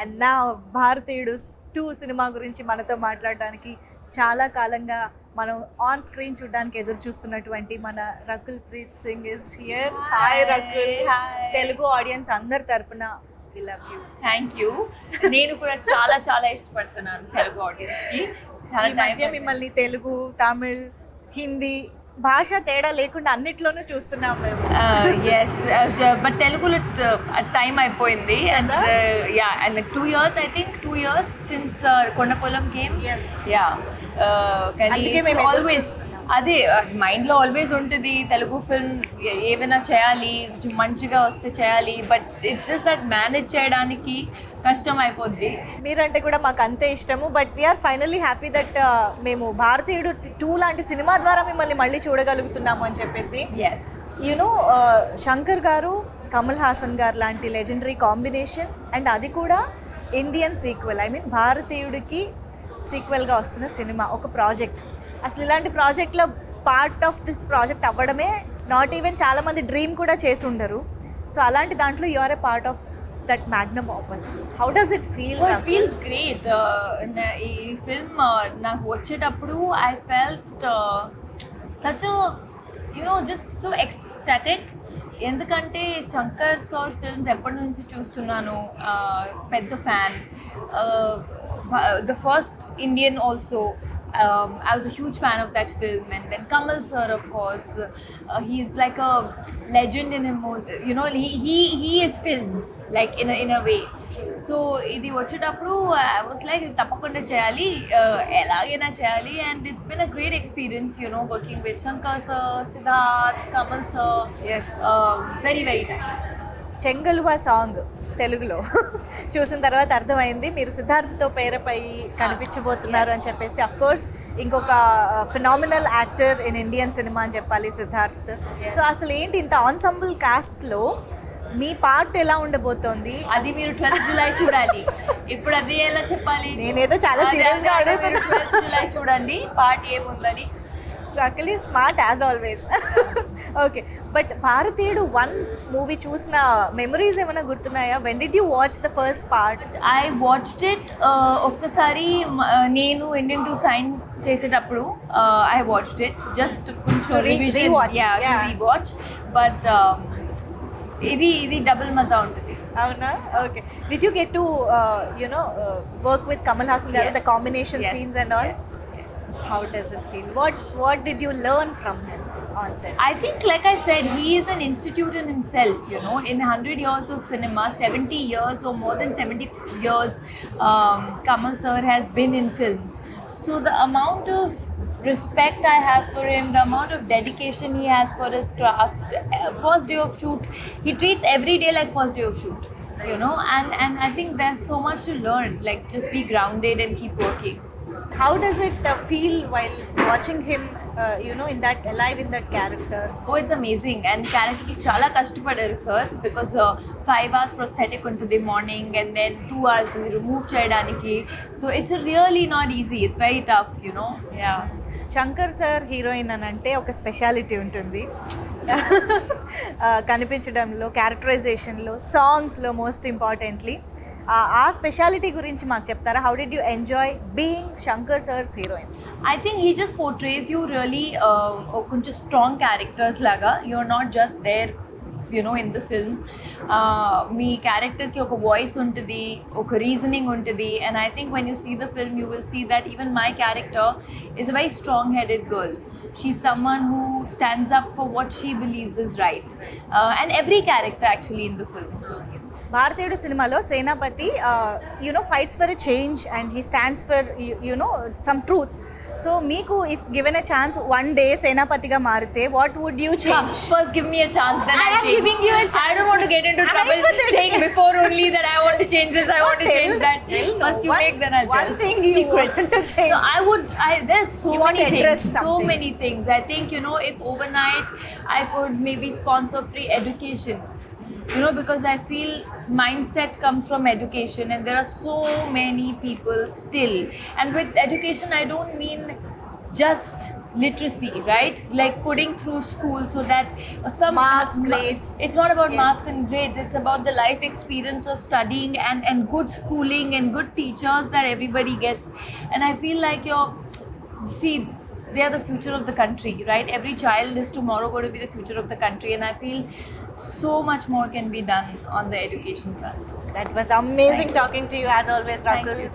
And నా భారతీయుడు 2 cinema గురించి మనతో మాట్లాడడానికి చాలా కాలంగా మనం ఆన్ స్క్రీన్ చూడడానికి ఎదురు చూస్తున్నటువంటి మన Rakul Preet Singh is here. Hi Rakul. Telugu audience అందరి తరపున we love you. Thank you. నేను కూడా చాలా చాలా ఇష్టపడుతున్నాను తెలుగు ఆడియన్స్కి. ఈ మధ్య మిమ్మల్ని తెలుగు, తమిళ్, హిందీ భాష తేడా లేకుండా అన్నిట్లోనూ చూస్తున్నాం మేము. ఎస్, బట్ తెలుగులో టైం అయిపోయింది. And ya, and like 2 years, I think 2 years since Kondapolam came. Yes. Ya, కానీ అందుకే మేము ఎదురు ఆల్వేస్ చూస్తున్నాం. అదే మైండ్లో ఆల్వేస్ ఉంటుంది తెలుగు ఫిల్మ్ ఏమైనా చేయాలి, మంచిగా వస్తే చేయాలి, but it's just that manage చేయడానికి కష్టం అయిపోద్ది. మీరంటే కూడా మాకు అంతే ఇష్టము. But we're finally happy that మేము భారతీయుడు 2 లాంటి సినిమా ద్వారా మిమ్మల్ని మళ్ళీ చూడగలుగుతున్నాము అని చెప్పేసి. ఎస్, యూనో శంకర్ గారు, కమల్ హాసన్ గారు లాంటి లెజెండరీ కాంబినేషన్, అండ్ అది కూడా ఇండియన్ సీక్వెల్. ఐ మీన్ భారతీయుడికి సీక్వెల్గా వస్తున్న సినిమా, ఒక ప్రాజెక్ట్. అసలు ఇలాంటి ప్రాజెక్ట్లో పార్ట్ ఆఫ్ దిస్ ప్రాజెక్ట్ అవ్వడమే నాట్ ఈవెన్ చాలామంది డ్రీమ్ కూడా చేసి ఉండరు. సో అలాంటి దాంట్లో you are a part of that magnum opus. How does it feel? It feels great. ఈ ఫిల్మ్ నాకు వచ్చేటప్పుడు I felt such just so ecstatic. ఎందుకంటే శంకర్ సార్ ఫిల్మ్స్ ఎప్పటి నుంచి చూస్తున్నాను, పెద్ద fan. The first Indian also. I was a huge fan of that film, and then Kamal sir, of course, he's like a legend in him. He is films like in a way. So ఇది వచ్చేటప్పుడు I was like తప్పకుండా చేయాలి, ఎలాగైనా చేయాలి. And it's been a great experience, working with Shankar sir, Siddharth, Kamal sir. Yes. Very very nice. చెంగలువా song తెలుగులో చూసిన తర్వాత అర్థమైంది మీరు సిద్ధార్థ్తో పేరపై కనిపించబోతున్నారు అని చెప్పేసి. అఫ్ కోర్స్ ఇంకొక phenomenal actor in Indian cinema అని చెప్పాలి సిద్ధార్థ్. సో అసలు ఏంటి ఇంత ఆన్సంబుల్ కాస్ట్లో మీ పార్ట్ ఎలా ఉండబోతోంది? అది మీరు 12th July చూడాలి. ఇప్పుడు అది ఎలా చెప్పాలి? నేనేదో చాలా సీరియస్గా అడుగుతున్నా. 12th July చూడండి పార్ట్ ఏముందని. Rakul is smart as always. Okay, but Bharateeyudu 1 movie చూసిన మెమరీస్ ఏమైనా గుర్తున్నాయా? When did you watch the first part? I watched it ఒక్కసారి నేను ఇండియన్ 2 సైన్ చేసేటప్పుడు ఐ వాచ్డ్ ఇట్ జస్ట్ కొంచెం రీవాచ్. బట్ ఇది డబుల్ మజా ఉంటుంది. అవునా? Okay. Did you get to work with Kamal Haasan గారు, the combination scenes and all? How does it feel? What did you learn from him on set? I think, like I said, he is an institute in himself. In 100 years of cinema, 70 years or more than 70 years, Kamal sir has been in films. So the amount of respect I have for him, the amount of dedication he has for his craft. First day of shoot, he treats every day like first day of shoot. And I think there's so much to learn. Like, just be grounded and keep working. How does it feel while watching him, in that alive in that character? Oh, it's amazing. And character ki chala kashtapadaru sir, because 5 hours prosthetic untundi morning, and then 2 hours remove cheyadaniki. So it's really not easy. It's very tough, Yeah. Shankar sir heroine అని అంటే ఒక speciality ఉంటుంది. కనిపించడంలో, క్యారెక్టరైజేషన్లో, సాంగ్స్లో most importantly. ఆ speciality గురించి మాకు చెప్తారా? How did you enjoy being Shankar sir's heroine? I think he just portrays you really కొంచెం స్ట్రాంగ్ క్యారెక్టర్స్ లాగా. You're not just there in the film. మీ క్యారెక్టర్కి ఒక వాయిస్ ఉంటుంది, ఒక రీజనింగ్ ఉంటుంది. And I think when you see the film, you will see that even my character is a very strong-headed girl. She's someone who stands up for what she believes is right. And every character actually in the film. So Bharateeyudu సినిమాలో Senapathi fights for a change and he stands for some truth. So మీకు if given a chance one day సేనాపతిగా మారితే what would you change? First give me a chance, then I am change. giving you a chance. I don't want to get into trouble saying before only that I want to change this, I want to change that. First you make, then I'll tell. One thing you want to change. No, there's so You want many to things. address So something. many things. I think, if overnight I could maybe sponsor free education. Because I feel mindset comes from education, and there are so many people still. And with education, I don't mean just literacy, right? Like putting through school so that some Marks, grades. It's not about Yes. marks and grades. It's about the life experience of studying and good schooling and good teachers that everybody gets. And I feel like see, they are the future of the country, right? Every child is tomorrow going to be the future of the country, and I feel so much more can be done on the education front. That was amazing Thank you. talking to you as always, Thank Rakul. you.